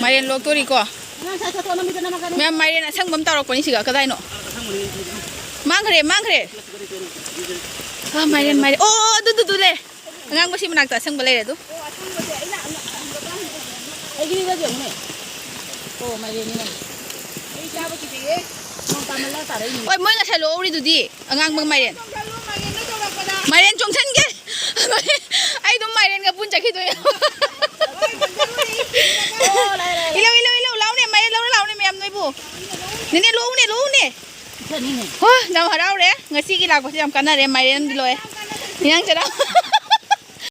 มาเรียนโลกตัวดีกว่าแม่มาเรียนช่างบ่มตาเราคนนี้สิก็ได้เนาะมั่งเครมั่งเครมาเรียนโอ้ดูเลยงานก็ชิมนักแต่ช่างบ่เลยดูไอ้กี่ก็เจ๋งเนี่ยโอ้มาเรียนนี่นะไอ้จ้าไปกี่ปีมองตามันแล้วตาได้ยินโอ้ยมึงก็ใช้โลรีดูดิงานมึงมาเรียนจงฉันแกไอ้ตัวมาเรียนกับปุ่นจะคิดตัวเองอีเล่าเราเนี่ยไม่เล่าเนี่ยไม่ยำด้วยผู้นี่รู้เนี่ยแค่นี้เนี่ยโอ้ยเราหาเราเลยงั้นสิกีฬาก็จะทำกันนะเรียนมาเรียนดีเลยยังจะได้